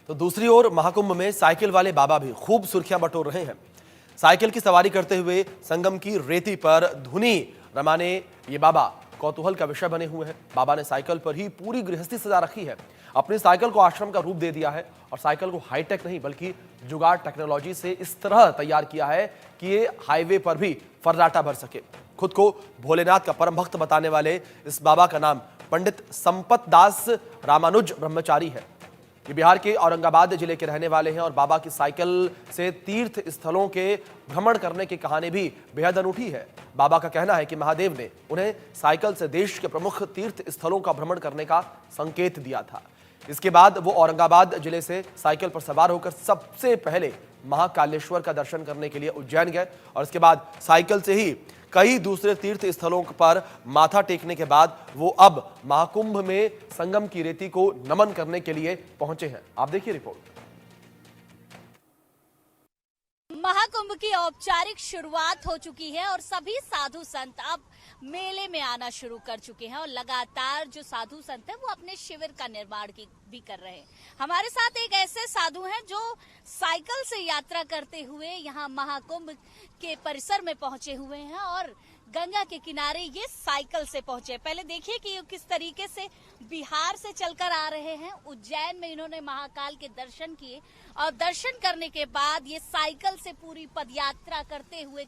तो दूसरी ओर महाकुंभ में साइकिल वाले बाबा भी खूब सुर्खियां बटोर रहे हैं। साइकिल की सवारी करते हुए संगम की रेती पर धुनी रमाने ये बाबा कौतूहल का विषय बने हुए हैं। बाबा ने साइकिल पर ही पूरी गृहस्थी सजा रखी है। अपनी साइकिल को आश्रम का रूप दे दिया है और साइकिल को हाईटेक नहीं बल्कि जुगाड़ टेक्नोलॉजी से इस तरह तैयार किया है कि ये हाईवे पर भी फर्राटा भर सके। खुद को भोलेनाथ का परम भक्त बताने वाले इस बाबा का नाम पंडित संपत दास रामानुज ब्रह्मचारी है। ये बिहार के औरंगाबाद जिले के रहने वाले हैं और बाबा की साइकिल से तीर्थ स्थलों के भ्रमण करने की कहानी भी बेहद अनूठी है। बाबा का कहना है कि महादेव ने उन्हें साइकिल से देश के प्रमुख तीर्थ स्थलों का भ्रमण करने का संकेत दिया था। इसके बाद वो औरंगाबाद जिले से साइकिल पर सवार होकर सबसे पहले महाकालेश्वर का दर्शन करने के लिए उज्जैन गए और इसके बाद साइकिल से ही कई दूसरे तीर्थ स्थलों पर माथा टेकने के बाद वो अब महाकुंभ में संगम की रेती को नमन करने के लिए पहुंचे हैं। आप देखिए रिपोर्ट। महाकुंभ की औपचारिक शुरुआत हो चुकी है और सभी साधु संत अब मेले में आना शुरू कर चुके हैं और लगातार जो साधु संत हैं वो अपने शिविर का निर्माण भी कर रहे हैं। हमारे साथ एक ऐसे साधु हैं जो साइकिल से यात्रा करते हुए यहाँ महाकुंभ के परिसर में पहुंचे हुए हैं और गंगा के किनारे ये साइकिल से पहुंचे। पहले देखिए कि किस तरीके से बिहार से चलकर आ रहे हैं। उज्जैन में इन्होंने महाकाल के दर्शन किए और दर्शन करने के बाद ये साइकिल से पूरी पदयात्रा करते हुए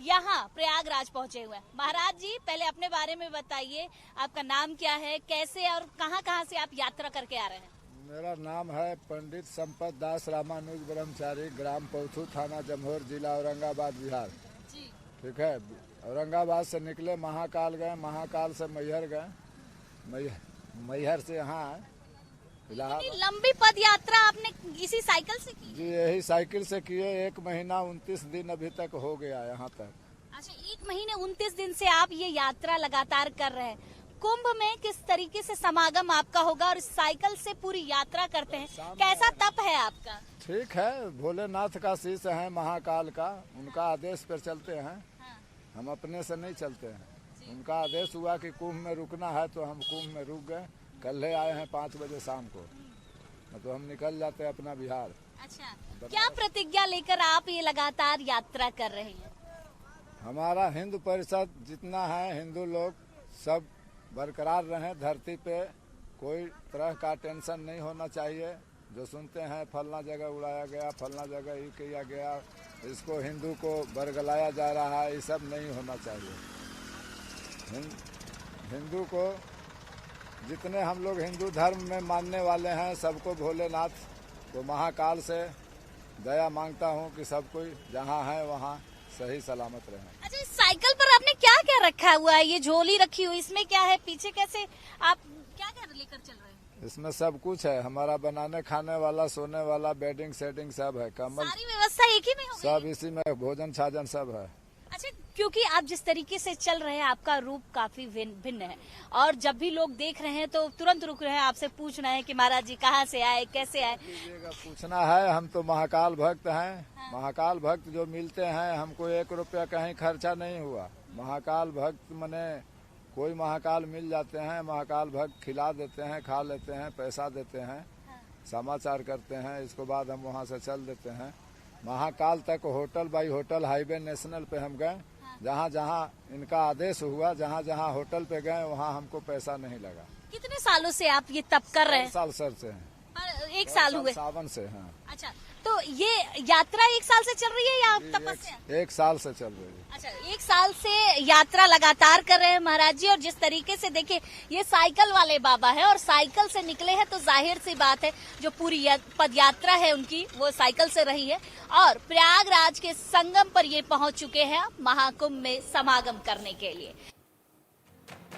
यहाँ प्रयागराज पहुंचे हुए हैं। महाराज जी, पहले अपने बारे में बताइए, आपका नाम क्या है, कैसे और कहाँ से आप यात्रा करके आ रहे हैं? मेरा नाम है पंडित संपत दास रामानुज ब्रह्मचारी, ग्राम पौथू, थाना जमहोर, जिला औरंगाबाद, बिहार। जी। ठीक है। औरंगाबाद से निकले, महाकाल गए, महाकाल से मैहर गए, मैहर से यहाँ इलाहाबाद। लंबी पद यात्रा आपने इसी साइकिल से की? जी, यही साइकिल से किए। 1 महीना 29 दिन अभी तक हो गया यहाँ तक। अच्छा, 1 महीने 29 दिन से आप ये यात्रा लगातार कर रहे हैं। कुंभ में किस तरीके से समागम आपका होगा और इस साइकिल से पूरी यात्रा करते हैं, कैसा तप है आपका? ठीक है, भोलेनाथ का शीश है, महाकाल का, उनका आदेश पर चलते हैं। हम अपने से नहीं चलते हैं। उनका आदेश हुआ कि कुंभ में रुकना है तो हम कुंभ में रुक गए। कल आए हैं 5 बजे शाम को, तो हम निकल जाते हैं अपना बिहार। अच्छा, क्या प्रतिज्ञा लेकर आप ये लगातार यात्रा कर रहे हैं? हमारा हिंदू परिषद जितना है, हिंदू लोग सब बरकरार रहें। धरती पे कोई तरह का टेंशन नहीं होना चाहिए। जो सुनते हैं फलना जगह उड़ाया गया, फलना जगह ये किया गया, इसको हिंदू को बरगलाया जा रहा है, ये सब नहीं होना चाहिए। हिंदू को जितने हम लोग हिंदू धर्म में मानने वाले हैं, सबको भोलेनाथ को महाकाल से दया मांगता हूँ कि सब कोई जहाँ है वहाँ सही सलामत रहे। अच्छा, इस साइकिल पर आपने क्या क्या रखा हुआ है? ये झोली रखी हुई, इसमें क्या है? पीछे कैसे आप क्या क्या लेकर चल रहे हैं? इसमें सब कुछ है, हमारा बनाने खाने वाला, सोने वाला, बेडिंग सेटिंग सब है। कमल सारी व्यवस्था एक ही में हो गई? सब इसी में, भोजन छाजन सब है। अच्छा, क्योंकि आप जिस तरीके से चल रहे हैं आपका रूप काफी भिन्न है और जब भी लोग देख रहे हैं तो तुरंत रुक रहे हैं, आपसे पूछ रहे हैं कि महाराज जी कहाँ से आए, कैसे आए? पूछना है, हम तो महाकाल भक्त हैं। हाँ। महाकाल भक्त जो मिलते हैं, हमको 1 रुपया कहीं खर्चा नहीं हुआ। महाकाल भक्त मने कोई महाकाल मिल जाते हैं, महाकाल भक्त खिला देते हैं, खा लेते हैं, पैसा देते हैं। हाँ। समाचार करते हैं, इसके बाद हम वहाँ से चल देते हैं। महाकाल तक hotel by hotel, highway national पे हम गए। जहाँ जहाँ इनका आदेश हुआ, जहाँ जहाँ होटल पे गए, वहाँ हमको पैसा नहीं लगा। कितने सालों से आप ये तप कर रहे हैं? 1 साल सर से हैं। 1 साल हुए? सावन से। हाँ। अच्छा, तो ये यात्रा 1 साल से चल रही है या तपस्या? 1 साल से चल रही है। अच्छा, 1 साल से यात्रा लगातार कर रहे हैं महाराज जी। और जिस तरीके से देखिए, ये साइकिल वाले बाबा है और साइकिल से निकले हैं तो जाहिर सी बात है जो पूरी पद यात्रा है उनकी वो साइकिल से रही है और प्रयागराज के संगम पर ये पहुंच चुके हैं महाकुंभ में समागम करने के लिए।